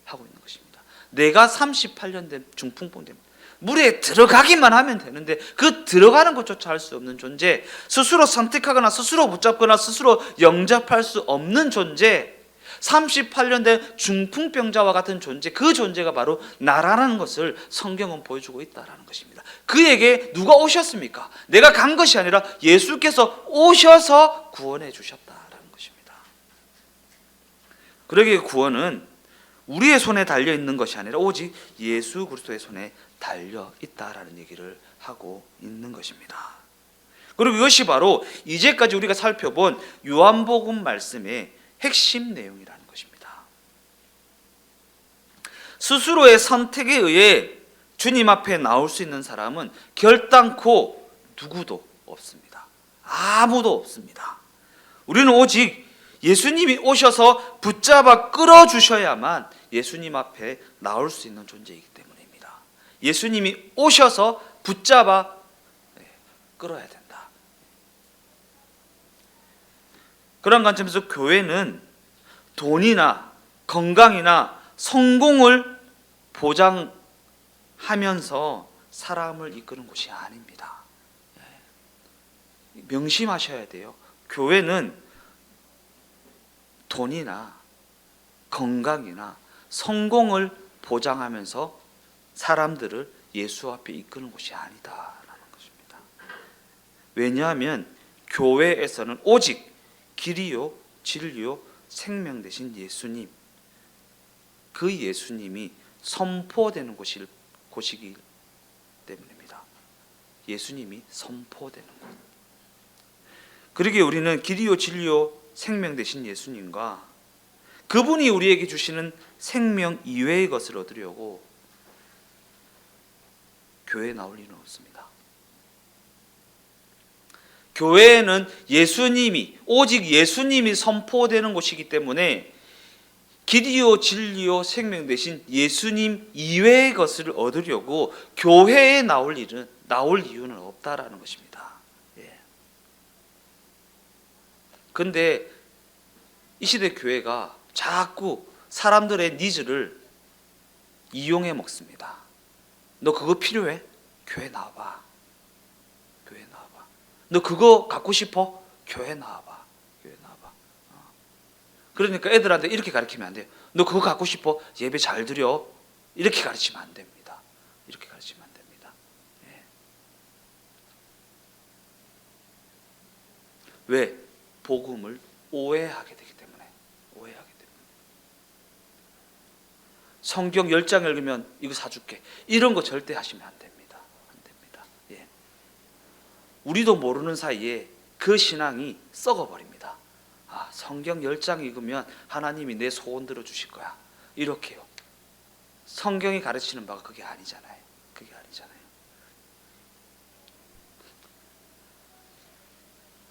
하고 있는 것입니다. 내가 38년 된 중풍병자입니다. 물에 들어가기만 하면 되는데 그 들어가는 것조차 할 수 없는 존재, 스스로 선택하거나 스스로 붙잡거나 스스로 영접할 수 없는 존재, 38년 된 중풍병자와 같은 존재, 그 존재가 바로 나라는 것을 성경은 보여주고 있다는 것입니다. 그에게 누가 오셨습니까? 내가 간 것이 아니라 예수께서 오셔서 구원해 주셨다는 것입니다. 그러기에 구원은 우리의 손에 달려 있는 것이 아니라 오직 예수 그리스도의 손에 달려 있다라는 얘기를 하고 있는 것입니다. 그리고 이것이 바로 이제까지 우리가 살펴본 요한복음 말씀의 핵심 내용이라는 것입니다. 스스로의 선택에 의해 주님 앞에 나올 수 있는 사람은 결단코 누구도 없습니다. 아무도 없습니다. 우리는 오직 예수님이 오셔서 붙잡아 끌어주셔야만 예수님 앞에 나올 수 있는 존재이기 때문입니다. 예수님이 오셔서 붙잡아 끌어야 된다. 그런 관점에서 교회는 돈이나 건강이나 성공을 보장하면서 사람을 이끄는 곳이 아닙니다. 명심하셔야 돼요. 교회는 돈이나 건강이나 성공을 보장하면서 사람들을 예수 앞에 이끄는 곳이 아니다라는 것입니다. 왜냐하면 교회에서는 오직 길이요 진리요 생명 되신 예수님, 그 예수님이 선포되는 곳이기 때문입니다. 예수님이 선포되는 곳. 그러기에 우리는 길이요 진리요 생명 되신 예수님과 그분이 우리에게 주시는 생명 이외의 것을 얻으려고 교회에 나올 일은 없습니다. 교회에는 예수님이, 오직 예수님이 선포되는 곳이기 때문에 길이요 진리요 생명 되신 예수님 이외의 것을 얻으려고 교회에 나올 이유는 없다라는 것입니다. 그런데 이 시대 교회가 자꾸 사람들의 니즈를 이용해 먹습니다. 너 그거 필요해? 교회 나와봐. 교회 나와봐. 너 그거 갖고 싶어? 교회 나와봐. 교회 나와봐. 그러니까 애들한테 이렇게 가르치면 안 돼요. 너 그거 갖고 싶어? 예배 잘 드려. 이렇게 가르치면 안 됩니다. 이렇게 가르치면 안 됩니다. 왜? 복음을 오해하게 되기 때문에. 오해하기 때문에. 성경 10장 읽으면 이거 사줄게. 이런 거 절대 하시면 안 됩니다. 안 됩니다. 우리도 모르는 사이에 그 신앙이 썩어버립니다. 성경 10장 읽으면 하나님이 내 소원 들어주실 거야. 이렇게요. 성경이 가르치는 바가 그게 아니잖아요. 그게 아니잖아요.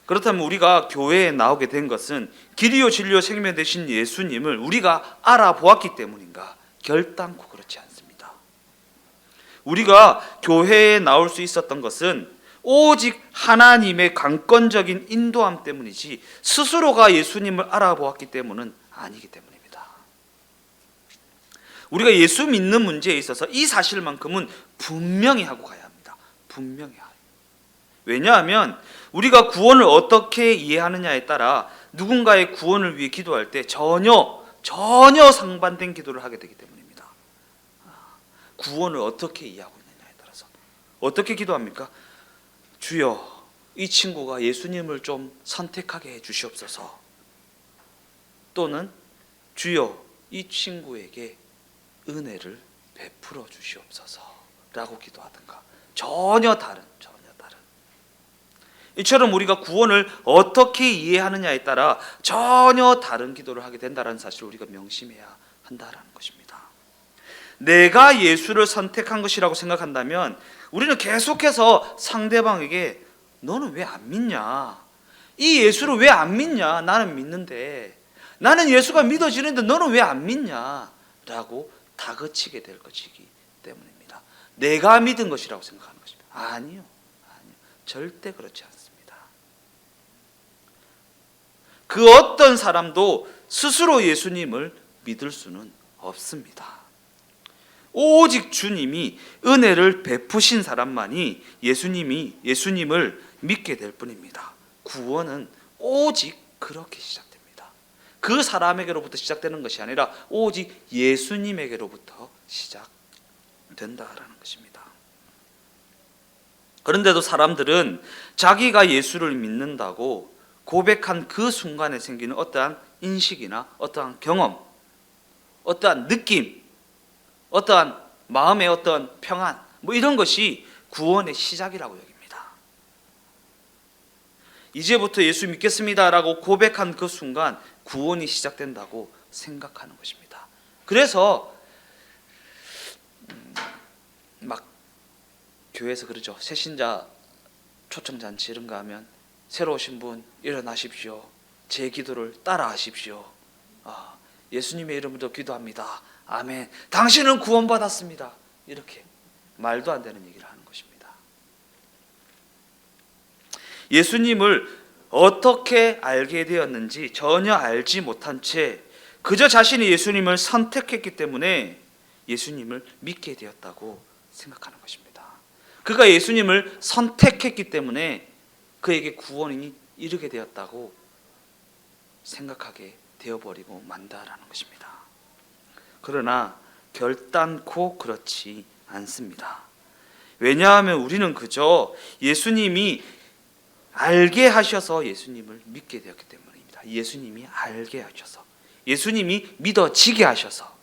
그렇다면 우리가 교회에 나오게 된 것은 길이요 진리요 생명 되신 예수님을 우리가 알아보았기 때문인가? 결단코 그렇지 않습니다. 우리가 교회에 나올 수 있었던 것은 오직 하나님의 강권적인 인도함 때문이지 스스로가 예수님을 알아보았기 때문은 아니기 때문입니다. 우리가 예수 믿는 문제에 있어서 이 사실만큼은 분명히 하고 가야 합니다. 분명히 하요. 왜냐하면 우리가 구원을 어떻게 이해하느냐에 따라 누군가의 구원을 위해 기도할 때 전혀 상반된 기도를 하게 되기 때문입니다. 구원을 어떻게 이해하고 있느냐에 따라서 어떻게 기도합니까? 주여, 이 친구가 예수님을 좀 선택하게 해 주시옵소서. 또는 주여, 이 친구에게 은혜를 베풀어 주시옵소서 라고 기도하든가. 전혀 다른. 이처럼 우리가 구원을 어떻게 이해하느냐에 따라 전혀 다른 기도를 하게 된다는 사실을 우리가 명심해야 한다는 것입니다. 내가 예수를 선택한 것이라고 생각한다면 우리는 계속해서 상대방에게 너는 왜 안 믿냐? 이 예수를 왜 안 믿냐? 나는 믿는데. 나는 예수가 믿어지는데 너는 왜 안 믿냐? 라고 다그치게 될 것이기 때문입니다. 내가 믿은 것이라고 생각하는 것입니다. 아니요. 절대 그렇지 않습니다. 그 어떤 사람도 스스로 예수님을 믿을 수는 없습니다. 오직 주님이 은혜를 베푸신 사람만이 예수님을 믿게 될 뿐입니다. 구원은 오직 그렇게 시작됩니다. 그 사람에게로부터 시작되는 것이 아니라 오직 예수님에게로부터 시작된다라는 것입니다. 그런데도 사람들은 자기가 예수를 믿는다고 고백한 그 순간에 생기는 어떠한 인식이나 어떠한 경험, 어떠한 느낌, 어떠한 마음의 어떠한 평안, 이런 것이 구원의 시작이라고 여깁니다. 이제부터 예수 믿겠습니다라고 고백한 그 순간 구원이 시작된다고 생각하는 것입니다. 그래서 막 교회에서 그러죠. 새신자 초청잔치 이런 거 하면 새로 오신 분 일어나십시오. 제 기도를 따라하십시오. 예수님의 이름으로 기도합니다. 아멘. 당신은 구원받았습니다. 이렇게 말도 안 되는 얘기를 하는 것입니다. 예수님을 어떻게 알게 되었는지 전혀 알지 못한 채 그저 자신이 예수님을 선택했기 때문에 예수님을 믿게 되었다고 생각하는 것입니다. 그가 예수님을 선택했기 때문에 그에게 구원이 이르게 되었다고 생각하게 되어버리고 만다라는 것입니다. 그러나 결단코 그렇지 않습니다. 왜냐하면 우리는 그저 예수님이 알게 하셔서 예수님을 믿게 되었기 때문입니다. 예수님이 알게 하셔서, 예수님이 믿어지게 하셔서.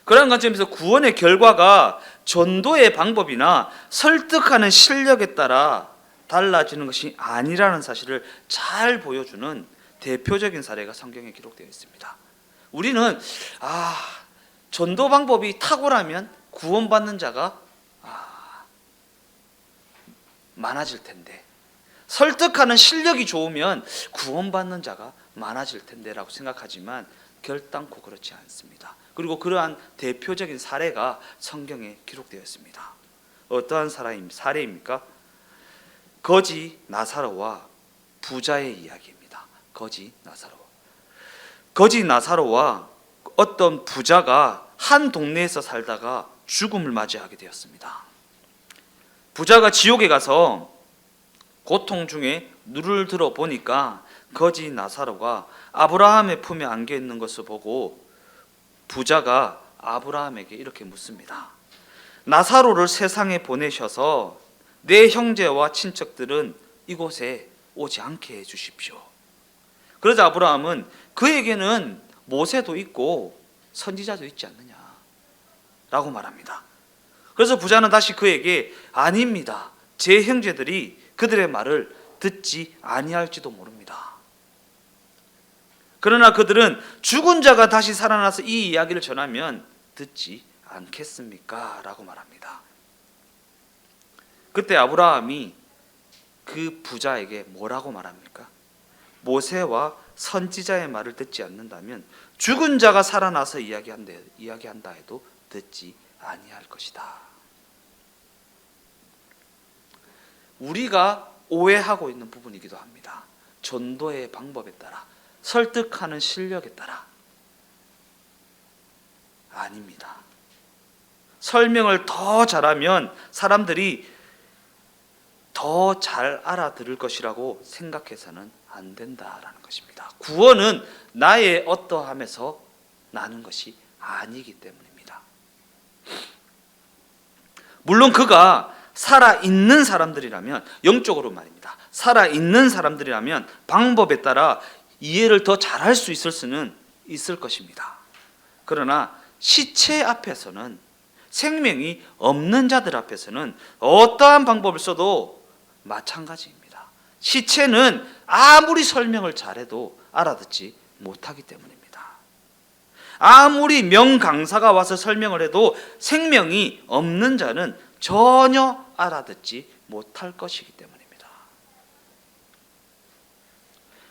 그런 관점에서 구원의 결과가 전도의 방법이나 설득하는 실력에 따라 달라지는 것이 아니라는 사실을 잘 보여주는 대표적인 사례가 성경에 기록되어 있습니다. 우리는 전도 방법이 탁월하면 구원받는 자가 많아질 텐데, 설득하는 실력이 좋으면 구원받는 자가 많아질 텐데라고 생각하지만 결단코 그렇지 않습니다. 그리고 그러한 대표적인 사례가 성경에 기록되어 있습니다. 어떠한 사례입니까? 거지 나사로와 부자의 이야기입니다. 거지 나사로와 어떤 부자가 한 동네에서 살다가 죽음을 맞이하게 되었습니다. 부자가 지옥에 가서 고통 중에 눈을 들어 보니까 거지 나사로가 아브라함의 품에 안겨 있는 것을 보고 부자가 아브라함에게 이렇게 묻습니다. 나사로를 세상에 보내셔서 내 형제와 친척들은 이곳에 오지 않게 해 주십시오. 그러자 아브라함은 그에게는 모세도 있고 선지자도 있지 않느냐 라고 말합니다. 그래서 부자는 다시 그에게 아닙니다. 제 형제들이 그들의 말을 듣지 아니할지도 모릅니다. 그러나 그들은 죽은 자가 다시 살아나서 이 이야기를 전하면 듣지 않겠습니까? 라고 말합니다. 그때 아브라함이 그 부자에게 뭐라고 말합니까? 모세와 선지자의 말을 듣지 않는다면 죽은 자가 살아나서 이야기한다 해도 듣지 아니할 것이다. 우리가 오해하고 있는 부분이기도 합니다. 전도의 방법에 따라, 설득하는 실력에 따라. 아닙니다. 설명을 더 잘하면 사람들이 더 잘 알아들을 것이라고 생각해서는 안 된다라는 것입니다. 구원은 나의 어떠함에서 나는 것이 아니기 때문입니다. 물론 그가 살아있는 사람들이라면, 영적으로 말입니다, 살아있는 사람들이라면 방법에 따라 이해를 더 잘할 수 있을 수는 있을 것입니다. 그러나 시체 앞에서는, 생명이 없는 자들 앞에서는 어떠한 방법을 써도 마찬가지입니다. 시체는 아무리 설명을 잘해도 알아듣지 못하기 때문입니다. 아무리 명강사가 와서 설명을 해도 생명이 없는 자는 전혀 알아듣지 못할 것이기 때문입니다.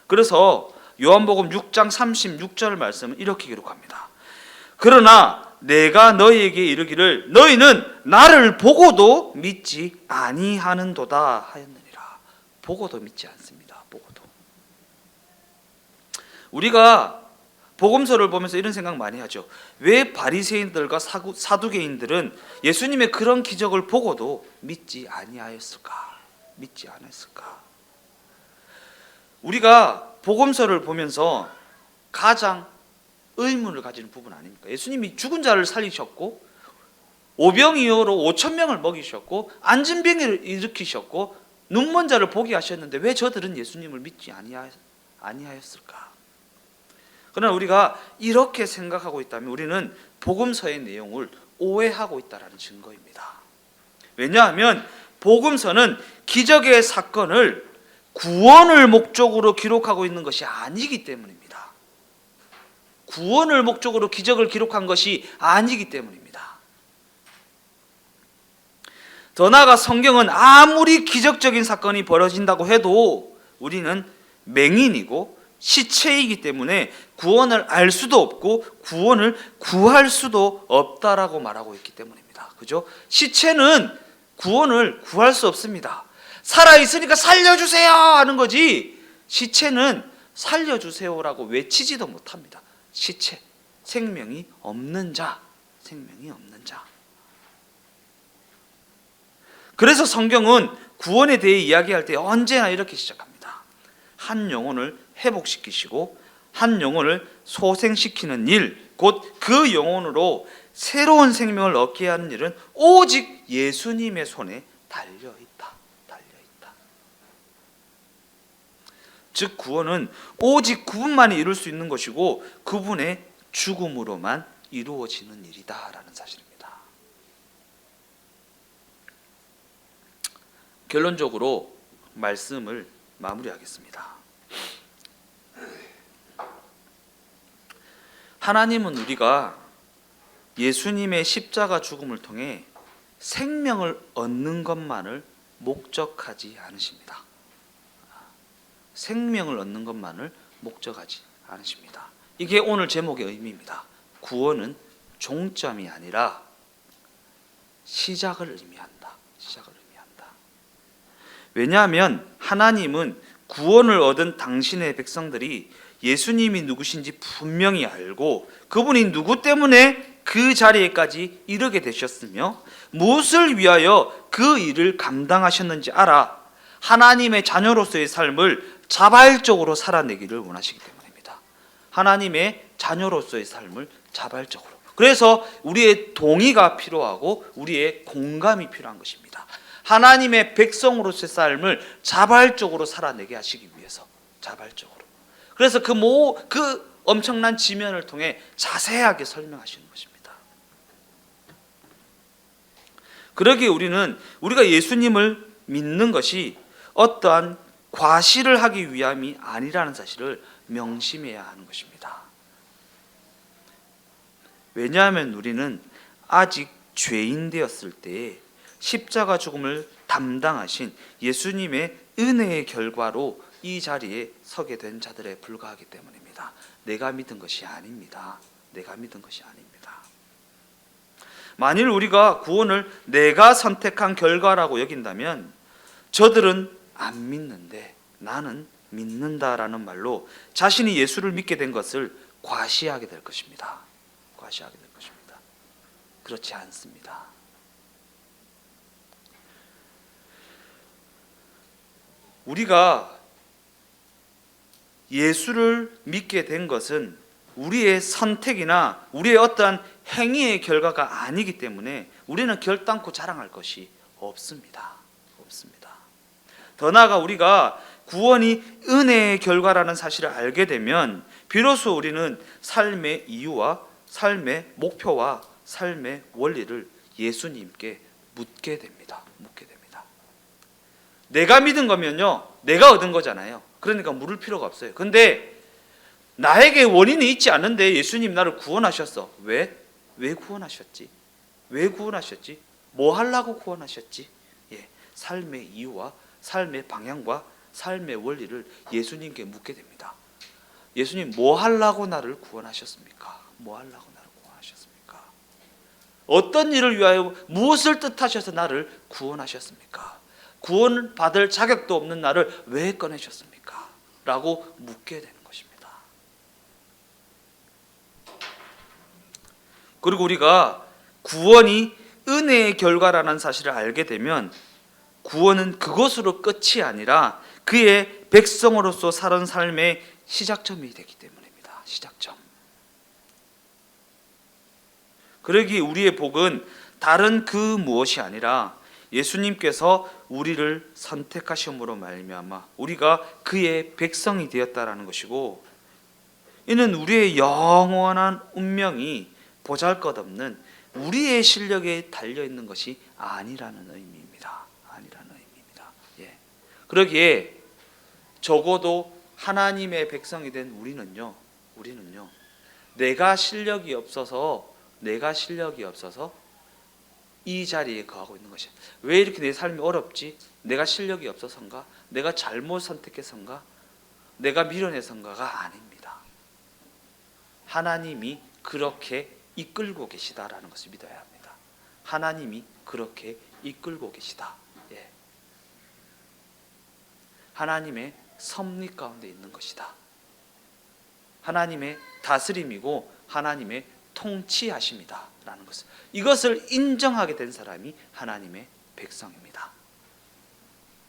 그래서 요한복음 6장 36절 말씀은 이렇게 기록합니다. 그러나 내가 너희에게 이르기를 너희는 나를 보고도 믿지 아니하는도다 하였느니라. 보고도 믿지 않습니다. 보고도. 우리가 복음서를 보면서 이런 생각 많이 하죠. 왜 바리새인들과 사두개인들은 예수님의 그런 기적을 보고도 믿지 아니하였을까? 믿지 않았을까? 우리가 복음서를 보면서 가장 의문을 가지는 부분 아닙니까? 예수님이 죽은 자를 살리셨고 오병이어로 5천 명을 먹이셨고 앉은 병을 일으키셨고 눈먼 자를 보게 하셨는데 왜 저들은 예수님을 믿지 아니하였을까? 그러나 우리가 이렇게 생각하고 있다면 우리는 복음서의 내용을 오해하고 있다는 증거입니다. 왜냐하면 복음서는 기적의 사건을 구원을 목적으로 기록하고 있는 것이 아니기 때문입니다. 구원을 목적으로 기적을 기록한 것이 아니기 때문입니다. 더 나아가 성경은 아무리 기적적인 사건이 벌어진다고 해도 우리는 맹인이고 시체이기 때문에 구원을 알 수도 없고 구원을 구할 수도 없다라고 말하고 있기 때문입니다. 그죠? 시체는 구원을 구할 수 없습니다. 살아있으니까 살려주세요 하는 거지 시체는 살려주세요라고 외치지도 못합니다. 시체, 생명이 없는 자, 생명이 없는 자. 그래서 성경은 구원에 대해 이야기할 때 언제나 이렇게 시작합니다. 한 영혼을 회복시키시고 한 영혼을 소생시키는 일, 곧 그 영혼으로 새로운 생명을 얻게 하는 일은 오직 예수님의 손에 달려있다. 즉 구원은 오직 그분만이 이룰 수 있는 것이고 그분의 죽음으로만 이루어지는 일이다라는 사실입니다. 결론적으로 말씀을 마무리하겠습니다. 하나님은 우리가 예수님의 십자가 죽음을 통해 생명을 얻는 것만을 목적하지 않으십니다. 생명을 얻는 것만을 목적하지 않으십니다. 이게 오늘 제목의 의미입니다. 구원은 종점이 아니라 시작을 의미한다. 시작을 의미한다. 왜냐하면 하나님은 구원을 얻은 당신의 백성들이 예수님이 누구신지 분명히 알고 그분이 누구 때문에 그 자리에까지 이르게 되셨으며 무엇을 위하여 그 일을 감당하셨는지 알아 하나님의 자녀로서의 삶을 자발적으로 살아내기를 원하시기 때문입니다. 하나님의 자녀로서의 삶을 자발적으로. 그래서 우리의 동의가 필요하고 우리의 공감이 필요한 것입니다. 하나님의 백성으로서의 삶을 자발적으로 살아내게 하시기 위해서 자발적으로. 그래서 그 엄청난 지면을 통해 자세하게 설명하시는 것입니다. 그러기에 우리가 예수님을 믿는 것이 어떠한 과시를 하기 위함이 아니라는 사실을 명심해야 하는 것입니다. 왜냐하면 우리는 아직 죄인 되었을 때에 십자가 죽음을 담당하신 예수님의 은혜의 결과로 이 자리에 서게 된 자들에 불과하기 때문입니다. 내가 믿은 것이 아닙니다. 내가 믿은 것이 아닙니다. 만일 우리가 구원을 내가 선택한 결과라고 여긴다면 저들은 안 믿는데 나는 믿는다라는 말로 자신이 예수를 믿게 된 것을 과시하게 될 것입니다. 과시하게 될 것입니다. 그렇지 않습니다. 우리가 예수를 믿게 된 것은 우리의 선택이나 우리의 어떠한 행위의 결과가 아니기 때문에 우리는 결단코 자랑할 것이 없습니다. 없습니다. 더 나아가 우리가 구원이 은혜의 결과라는 사실을 알게 되면 비로소 우리는 삶의 이유와 삶의 목표와 삶의 원리를 예수님께 묻게 됩니다. 묻게 됩니다. 내가 믿은 거면요, 내가 얻은 거잖아요. 그러니까 물을 필요가 없어요. 근데 나에게 원인이 있지 않은데 예수님 나를 구원하셨어. 왜? 왜 구원하셨지? 왜 구원하셨지? 뭐 하려고 구원하셨지? 삶의 이유와 삶의 방향과 삶의 원리를 예수님께 묻게 됩니다. 예수님, 뭐 하려고 나를 구원하셨습니까? 뭐 하려고 나를 구원하셨습니까? 어떤 일을 위하여 무엇을 뜻하셔서 나를 구원하셨습니까? 구원 받을 자격도 없는 나를 왜 꺼내셨습니까? 라고 묻게 되는 것입니다. 그리고 우리가 구원이 은혜의 결과라는 사실을 알게 되면 구원은 그것으로 끝이 아니라 그의 백성으로서 살은 삶의 시작점이 되기 때문입니다. 시작점. 그러기 우리의 복은 다른 그 무엇이 아니라 예수님께서 우리를 선택하심으로 말미암아 우리가 그의 백성이 되었다라는 것이고, 이는 우리의 영원한 운명이 보잘것없는 우리의 실력에 달려 있는 것이 아니라는 의미입니다. 아니라는 의미입니다. 그러기에 적어도 하나님의 백성이 된 우리는요, 내가 실력이 없어서 이 자리에 거하고 있는 것이에요. 왜 이렇게 내 삶이 어렵지? 내가 실력이 없어서인가? 내가 잘못 선택해서인가? 내가 미련해서인가가 아닙니다. 하나님이 그렇게 이끌고 계시다라는 것을 믿어야 합니다. 하나님이 그렇게 이끌고 계시다. 하나님의 섭리 가운데 있는 것이다. 하나님의 다스림이고 하나님의 통치하심이다 라는 것을, 이것을 인정하게 된 사람이 하나님의 백성입니다.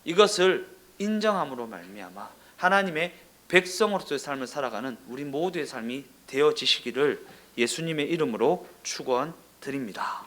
이것을 인정함으로 말미암아 하나님의 백성으로서의 삶을 살아가는 우리 모두의 삶이 되어지시기를 예수님의 이름으로 축원드립니다.